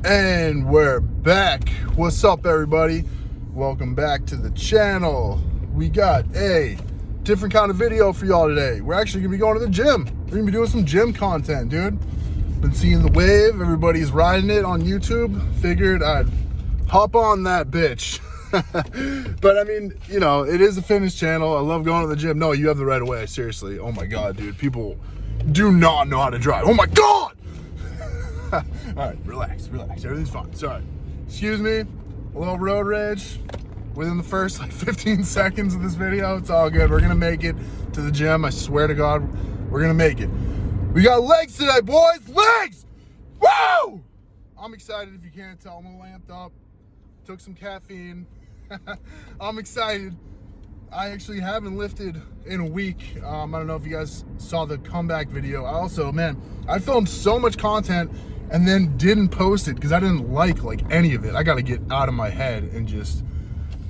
And we're back. What's up, everybody? Welcome back to the channel. We got a different kind of video for y'all today. We're actually gonna be going to the gym. We're gonna be doing some gym content, dude. Been seeing the wave, everybody's riding it on YouTube. Figured I'd hop on that bitch. But I mean, you know, it is a fitness channel. I love going to the gym. No, you have the right of way, seriously. Oh my God, dude. People do not know how to drive. Oh my God! All right, relax. Everything's fine. Sorry. Excuse me. A little road rage within the first 15 seconds of this video. It's all good. We're gonna make it to the gym. I swear to God, we're gonna make it. We got legs today, boys. Legs! Woo! I'm excited. If you can't tell, I'm lamped up. Took some caffeine. I'm excited. I actually haven't lifted in a week. I don't know if you guys saw the comeback video. I filmed so much content and then didn't post it because I didn't like any of it. I got to get out of my head and just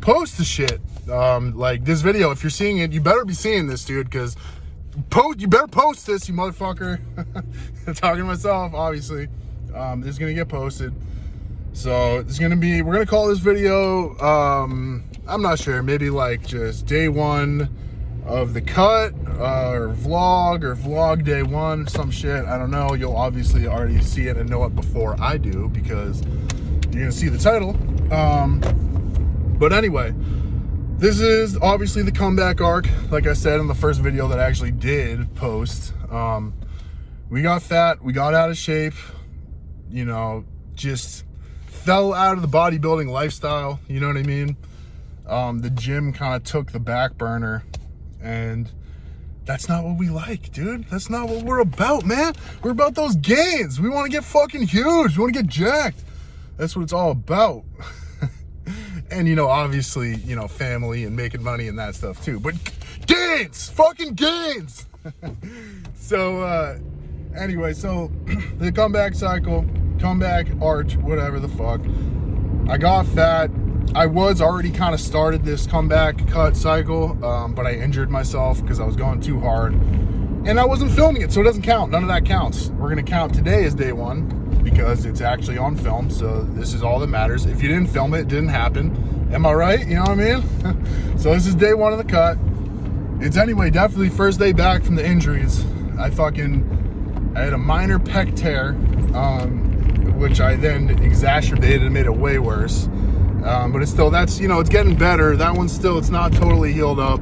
post the shit. Like this video, if you're seeing it, you better be seeing this, dude, because you better post this, you motherfucker. I'm talking to myself, obviously. This is going to get posted. So it's going to be, we're going to call this video, I'm not sure, maybe like just day one of the cut, or vlog day one, some shit. I don't know. You'll obviously already see it and know it before I do because you're gonna see the title. But anyway, this is obviously the comeback arc. Like I said in the first video that I actually did post, we got fat, we got out of shape, you know, just fell out of the bodybuilding lifestyle. You know what I mean? The gym kind of took the back burner, and that's not what we like, dude. That's not what we're about, man. We're about those gains. We want to get fucking huge. We want to get jacked. That's what it's all about. And, you know, obviously, you know, family and making money and that stuff too. But gains! Fucking gains! So, anyway, so the comeback cycle, comeback arch, whatever the fuck. I got fat. I was already kind of started this comeback cut cycle, but I injured myself because I was going too hard. And I wasn't filming it, so it doesn't count. None of that counts. We're going to count today as day one because it's actually on film, so this is all that matters. If you didn't film it, it didn't happen. Am I right? You know what I mean? So this is day one of the cut. It's anyway, definitely first day back from the injuries. I had a minor pec tear, which I then exacerbated and made it way worse. But it's still, that's, you know, it's getting better. That one's still, it's not totally healed up.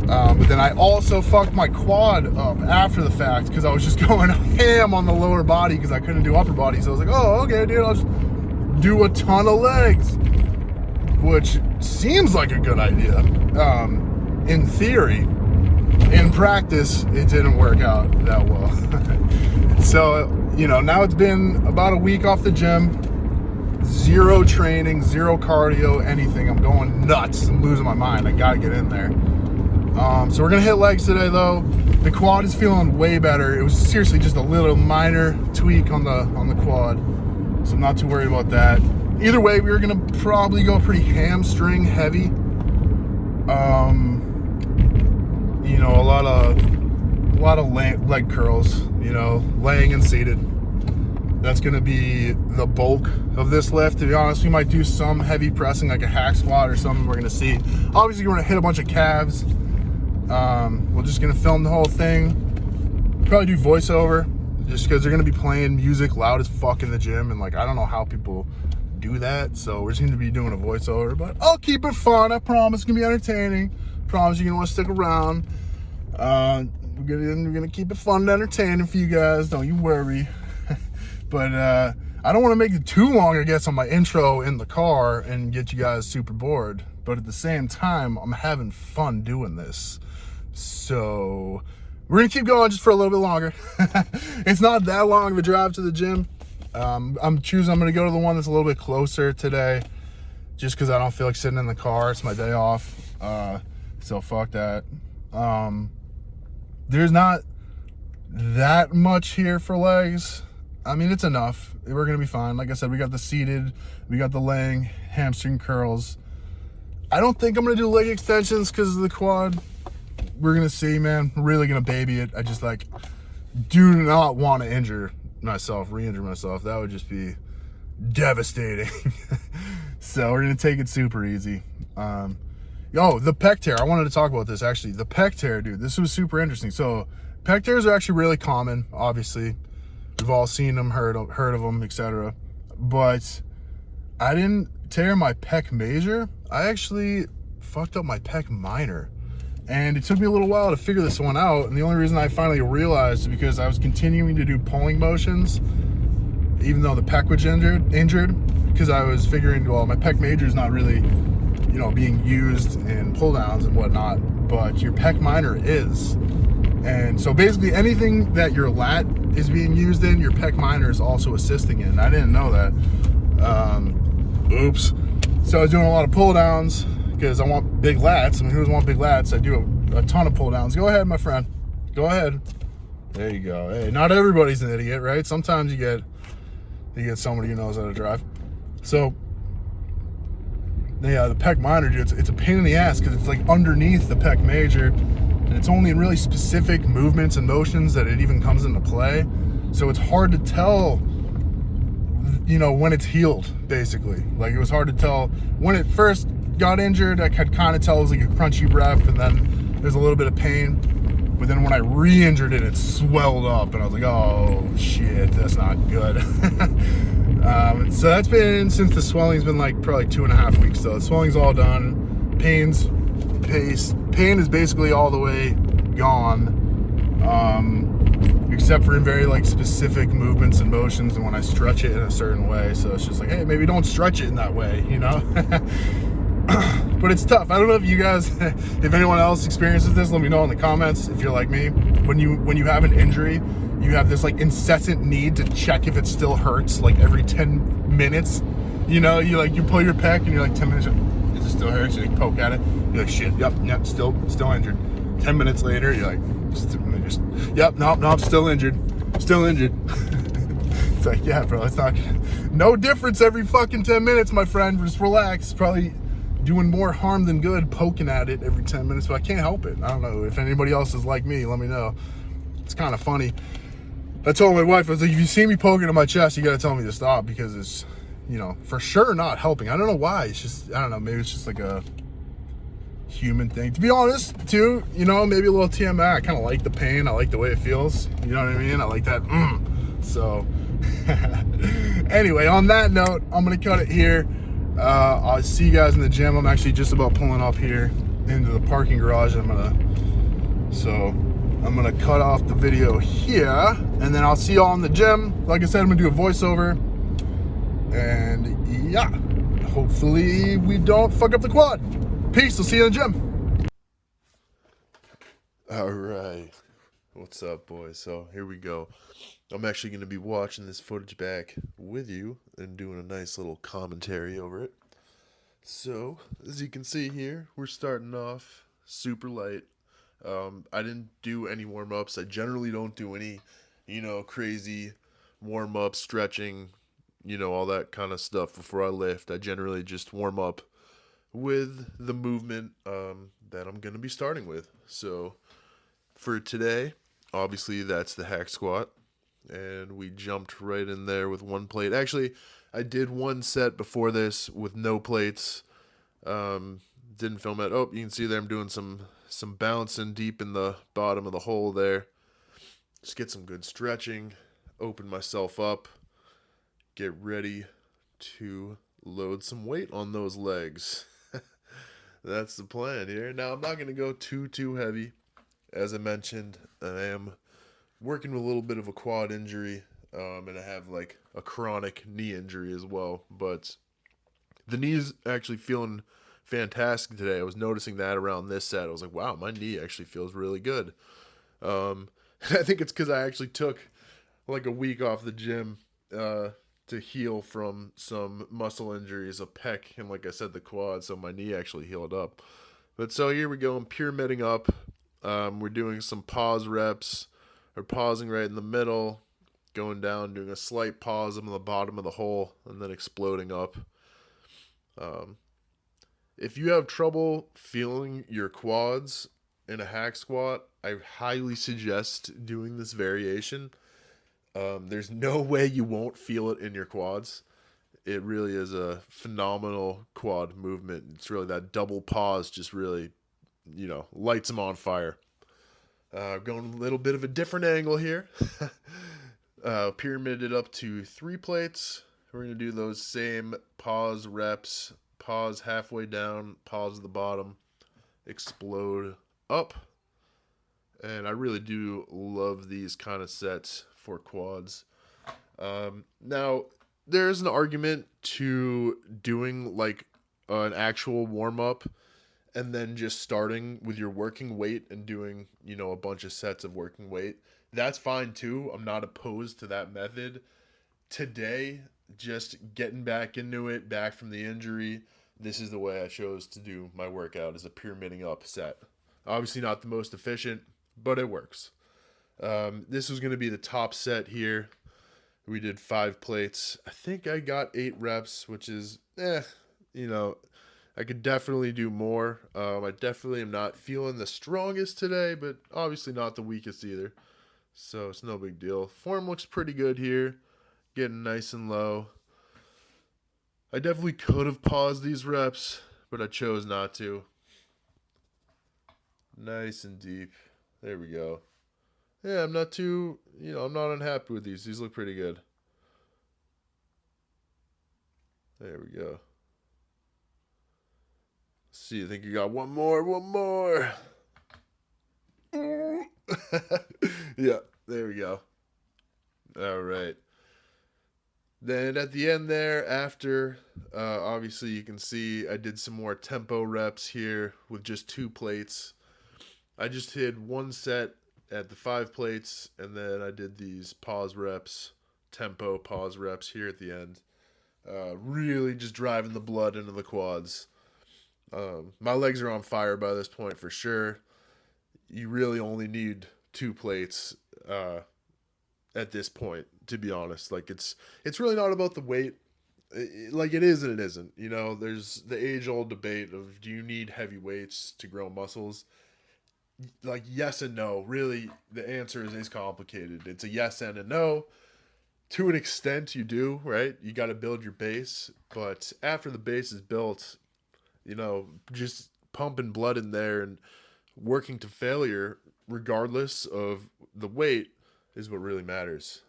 But then I also fucked my quad up after the fact because I was just going ham on the lower body because I couldn't do upper body. So I was like, oh, okay, dude, I'll just do a ton of legs, which seems like a good idea. In theory. In practice, it didn't work out that well. So, you know, now it's been about a week off the gym. Zero training, zero cardio, anything. I'm going nuts. I'm losing my mind. I gotta get in there. So we're gonna hit legs today, though. The quad is feeling way better. It was seriously just a little minor tweak on the quad, so I'm not too worried about that. Either way, we were gonna probably go pretty hamstring heavy. You know, a lot of leg curls. You know, laying and seated. That's going to be the bulk of this lift, to be honest. We might do some heavy pressing, like a hack squat or something. We're going to see. Obviously, we're going to hit a bunch of calves. We're just going to film the whole thing. Probably do voiceover, just because they're going to be playing music loud as fuck in the gym. And, like, I don't know how people do that. So we're just going to be doing a voiceover. But I'll keep it fun. I promise. It's going to be entertaining. Promise you're going to want to stick around. We're going to keep it fun and entertaining for you guys. Don't you worry. But I don't want to make it too long, I guess, on my intro in the car and get you guys super bored. But at the same time, I'm having fun doing this. So we're going to keep going just for a little bit longer. It's not that long of a drive to the gym. I'm going to go to the one that's a little bit closer today just because I don't feel like sitting in the car. It's my day off. So fuck that. There's not that much here for legs. I mean, it's enough. We're going to be fine. Like I said, we got the seated, we got the laying, hamstring curls. I don't think I'm going to do leg extensions because of the quad. We're going to see, man. I'm really going to baby it. I just, like, do not want to re-injure myself. That would just be devastating. So we're gonna take it super easy. The pec tear. I wanted to talk about this actually. The pec tear, dude. This was super interesting. So pec tears are actually really common. Obviously, we've all seen them, heard of them, etc. But I didn't tear my pec major. I actually fucked up my pec minor. And it took me a little while to figure this one out. And the only reason I finally realized is because I was continuing to do pulling motions, even though the pec was injured, because I was figuring, well, my pec major is not really, being used in pull downs and whatnot, but your pec minor is. And so basically anything that your lat is being used in, your pec minor is also assisting in. I didn't know that. Oops. So I was doing a lot of pull downs because I want big lats. I mean, who doesn't want big lats? I do a ton of pull downs. Go ahead, my friend. Go ahead. There you go. Hey, not everybody's an idiot, right? Sometimes you get somebody who knows how to drive. So the pec minor, dude, it's a pain in the ass because it's like underneath the pec major, and it's only in really specific movements and motions that it even comes into play. So it's hard to tell, when it's healed, basically. Like, it was hard to tell when it first got injured. I could kind of tell it was like a crunchy rep, and then there's a little bit of pain. But then when I re-injured it, it swelled up, and I was like, oh shit, that's not good. So that's been, since the swelling's been like probably 2.5 weeks. So the swelling's all done. Pain is basically all the way gone, except for in very like specific movements and motions, and when I stretch it in a certain way. So it's just like, hey, maybe don't stretch it in that way, But it's tough. I don't know if you guys, if anyone else experiences this, let me know in the comments if you're like me. When you have an injury, you have this like incessant need to check if it still hurts like every 10 minutes. You pull your pec and you're like 10 minutes, does it still hurt? You like poke at it. You're like, shit, yep, still injured. 10 minutes later, you're like, nope, still injured. It's like, yeah, bro, it's not, no difference every fucking 10 minutes, my friend. Just relax. Probably doing more harm than good poking at it every 10 minutes, but I can't help it. I don't know if anybody else is like me. Let me know. It's kind of funny. I told my wife, I was like, if you see me poking at my chest, you got to tell me to stop, because it's, for sure not helping. I don't know why. It's just, I don't know. Maybe it's just like a human thing. To be honest, too, maybe a little TMI. I kind of like the pain. I like the way it feels. You know what I mean? I like that. So, anyway, on that note, I'm going to cut it here. I'll see you guys in the gym. I'm actually just about pulling up here into the parking garage. I'm gonna cut off the video here, and then I'll see y'all in the gym. Like I said, I'm gonna do a voiceover, and yeah, hopefully we don't fuck up the quad. Peace. I'll see you in the gym. All right, what's up, boys? So here we go. I'm actually going to be watching this footage back with you and doing a nice little commentary over it. So, as you can see here, we're starting off super light. I didn't do any warm-ups. I generally don't do any, crazy warm-ups, stretching, all that kind of stuff before I lift. I generally just warm up with the movement that I'm going to be starting with. So, for today, obviously that's the hack squat. And we jumped right in there with one plate. Actually, I did one set before this with no plates. Didn't film it. Oh, you can see there I'm doing some bouncing deep in the bottom of the hole there. Just get some good stretching, open myself up, get ready to load some weight on those legs. That's the plan here. Now, I'm not going to go too heavy. As I mentioned, I am working with a little bit of a quad injury, and I have like a chronic knee injury as well, but the knee's actually feeling fantastic today. I was noticing that around this set. I was like, wow, my knee actually feels really good. I think it's because I actually took like a week off the gym to heal from some muscle injuries, a pec, and like I said, the quad, so my knee actually healed up. But so here we go, I'm pyramiding up. We're doing some pause reps, or pausing right in the middle, going down, doing a slight pause on the bottom of the hole, and then exploding up. If you have trouble feeling your quads in a hack squat, I highly suggest doing this variation. There's no way you won't feel it in your quads. it really is a phenomenal quad movement. It's really that double pause just really, lights them on fire. Going a little bit of a different angle here. Pyramided up to 3 plates. We're going to do those same pause reps, pause halfway down, pause at the bottom, explode up. And I really do love these kind of sets for quads. Now, there's an argument to doing like an actual warm up and then just starting with your working weight and doing, a bunch of sets of working weight. That's fine too. I'm not opposed to that method. Today, just getting back into it, back from the injury, this is the way I chose to do my workout, as a pyramiding up set. Obviously not the most efficient, but it works. This was going to be the top set here. We did 5 plates. I think I got 8 reps, which is, I could definitely do more. I definitely am not feeling the strongest today, but obviously not the weakest either. So it's no big deal. Form looks pretty good here. Getting nice and low. I definitely could have paused these reps, but I chose not to. Nice and deep. There we go. Yeah, I'm not too, I'm not unhappy with these. These look pretty good. There we go. Let's see, I think you got one more. Yeah, there we go. All right. Then at the end there, after, obviously you can see I did some more tempo reps here with just 2 plates. I just did 1 set at the 5 plates, and then I did these pause reps, tempo pause reps here at the end. Really just driving the blood into the quads. My legs are on fire by this point for sure. You really only need 2 plates at this point, to be honest. Like it's really not about the weight. Like it is and it isn't. There's the age-old debate of, do you need heavy weights to grow muscles? Like yes and no. Really, the answer is complicated. It's a yes and a no. To an extent, you do, right? You got to build your base, but after the base is built, just pumping blood in there and working to failure, regardless of the weight, is what really matters.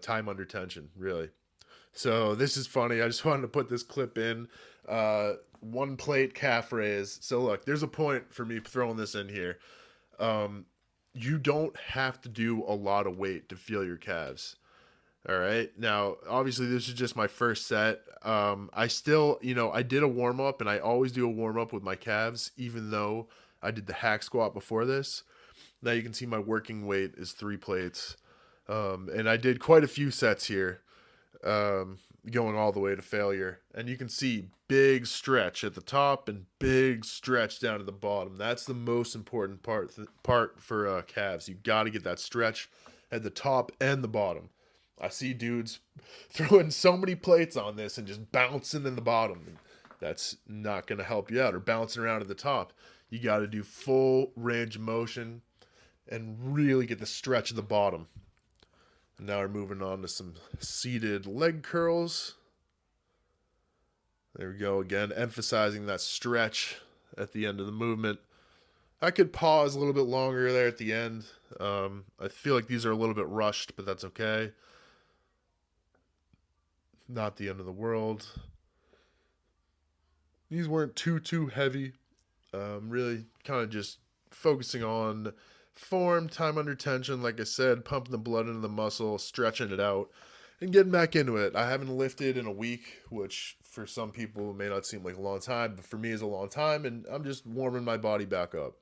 Time under tension, really. So this is funny. I just wanted to put this clip in. 1 plate calf raise. So look, there's a point for me throwing this in here. You don't have to do a lot of weight to feel your calves. All right. Now, obviously, this is just my first set. I still, I did a warm up, and I always do a warm up with my calves, even though I did the hack squat before this. Now you can see my working weight is 3 plates. And I did quite a few sets here, going all the way to failure. And you can see big stretch at the top and big stretch down to the bottom. That's the most important part for calves. You got to get that stretch at the top and the bottom. I see dudes throwing so many plates on this and just bouncing in the bottom. That's not going to help you out, or bouncing around at the top. You got to do full range of motion and really get the stretch at the bottom. And now we're moving on to some seated leg curls. There we go again, emphasizing that stretch at the end of the movement. I could pause a little bit longer there at the end. I feel like these are a little bit rushed, but that's okay. Not the end of the world. These weren't too heavy. Really kind of just focusing on form, time under tension, like I said, pumping the blood into the muscle, stretching it out, and getting back into it. I haven't lifted in a week, which for some people may not seem like a long time, but for me is a long time, and I'm just warming my body back up.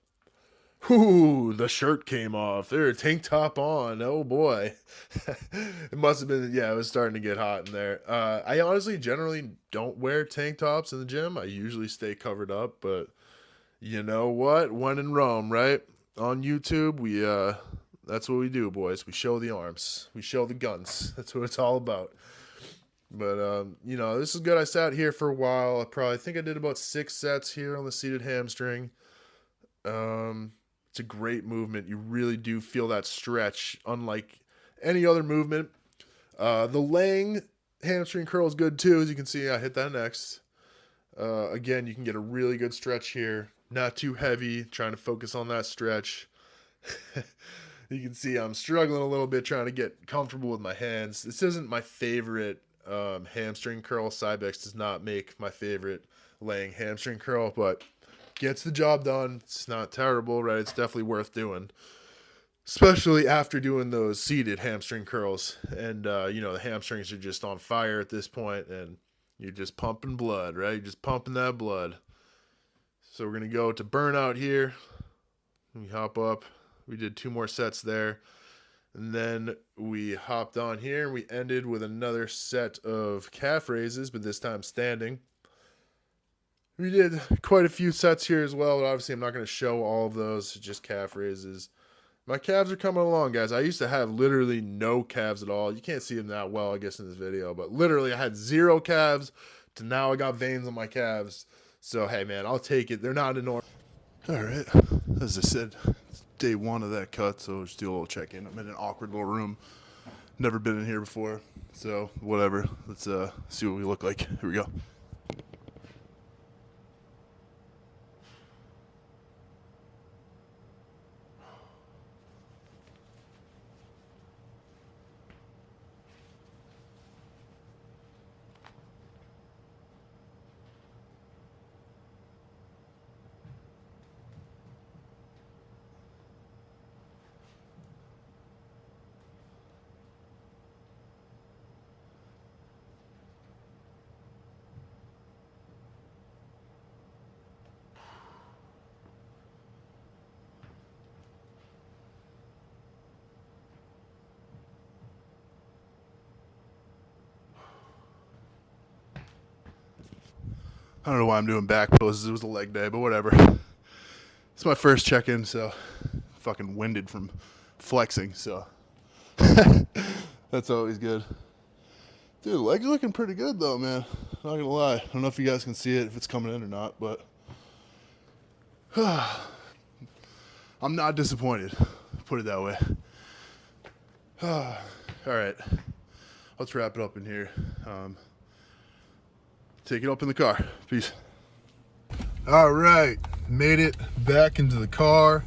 Whoo, the shirt came off. There, tank top on. Oh boy. It must have been, it was starting to get hot in there. I honestly generally don't wear tank tops in the gym. I usually stay covered up, but you know what? When in Rome, right? On YouTube, that's what we do, boys. We show the arms. We show the guns. That's what it's all about. But, this is good. I sat here for a while. I think I did about 6 sets here on the seated hamstring. It's a great movement. You really do feel that stretch, unlike any other movement. The laying hamstring curl is good too. As you can see, I hit that next. Again, you can get a really good stretch here. Not too heavy, trying to focus on that stretch. You can see I'm struggling a little bit trying to get comfortable with my hands. This isn't my favorite hamstring curl. Cybex does not make my favorite laying hamstring curl, but gets the job done. It's not terrible, right? It's definitely worth doing, especially after doing those seated hamstring curls. And, the hamstrings are just on fire at this point, and you're just pumping blood, right? You're just pumping that blood. So we're going to go to burnout here. We hop up. We did 2 more sets there. And then we hopped on here. And we ended with another set of calf raises, but this time standing. We did quite a few sets here as well, but obviously I'm not going to show all of those, just calf raises. My calves are coming along, guys. I used to have literally no calves at all. You can't see them that well, I guess, in this video, but literally I had 0 calves to now I got veins on my calves. So, hey, man, I'll take it. They're not enormous. All right. As I said, it's day 1 of that cut, so just do a little check-in. I'm in an awkward little room. Never been in here before, so whatever. Let's see what we look like. Here we go. I don't know why I'm doing back poses. It was a leg day, but whatever. It's my first check-in, so fucking winded from flexing, so that's always good. Dude, legs are looking pretty good though, man. Not gonna lie. I don't know if you guys can see it, if it's coming in or not, but I'm not disappointed. Put it that way. All right, let's wrap it up in here. Take it up in the car. Peace. All right, made it back into the car.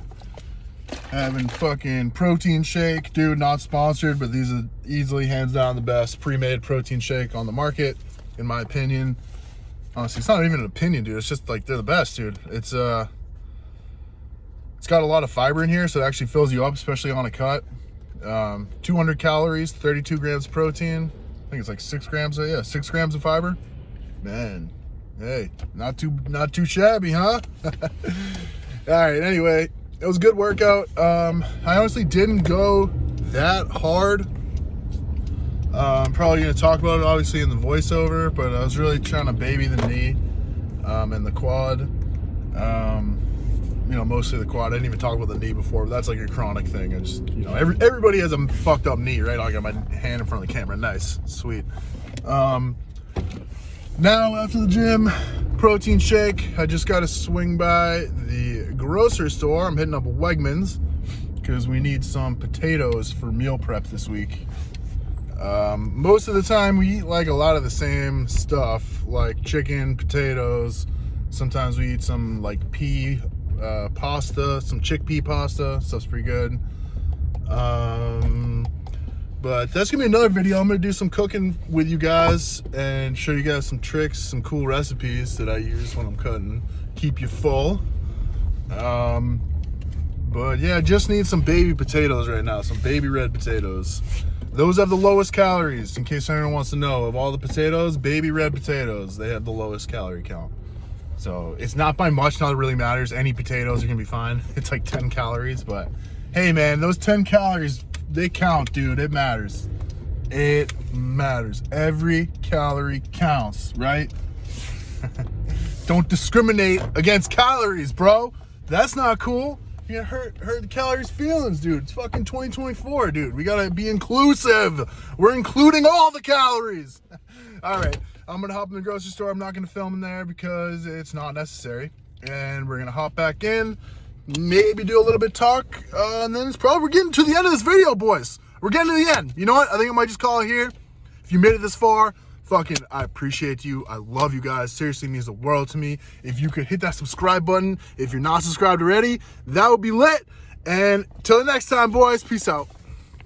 Having fucking protein shake, dude. Not sponsored, but these are easily hands down the best pre-made protein shake on the market, in my opinion. Honestly, it's not even an opinion, dude. It's just like they're the best, dude. It's got a lot of fiber in here, so it actually fills you up, especially on a cut. 200 calories, 32 grams of protein. I think it's like 6 grams. 6 grams of fiber. Man, hey, not too shabby, huh? All right, anyway, it was a good workout. I honestly didn't go that hard. I'm probably going to talk about it, obviously, in the voiceover, but I was really trying to baby the knee and the quad. Mostly the quad. I didn't even talk about the knee before, but that's like a chronic thing. I just, everybody has a fucked up knee, right? I got my hand in front of the camera. Nice, sweet. Now, after the gym, protein shake, I just got to swing by the grocery store. I'm hitting up Wegmans because we need some potatoes for meal prep this week. Most of the time, we eat like a lot of the same stuff, like chicken, potatoes. Sometimes we eat some like pea pasta, some chickpea pasta. Stuff's pretty good. But that's going to be another video. I'm going to do some cooking with you guys and show you guys some tricks, some cool recipes that I use when I'm cutting. Keep you full. But yeah, just need some baby potatoes right now. Some baby red potatoes. Those have the lowest calories, in case anyone wants to know. Of all the potatoes, baby red potatoes, they have the lowest calorie count. So it's not by much, not that it really matters. Any potatoes are going to be fine. It's like 10 calories, but hey man, those 10 calories, they count, dude. It matters. It matters. Every calorie counts, right? Don't discriminate against calories, bro. That's not cool. You're gonna hurt the calories feelings, dude. It's fucking 2024, dude. We gotta be inclusive. We're including all the calories. All right, I'm gonna hop in the grocery store. I'm not gonna film in there because it's not necessary. And we're gonna hop back in. Maybe do a little bit of talk, and then we're getting to the end of this video, boys. We're getting to the end. You know what? I think I might just call it here. If you made it this far, fucking, I appreciate you. I love you guys. Seriously, it means the world to me. If you could hit that subscribe button, if you're not subscribed already, that would be lit. And till the next time, boys, peace out.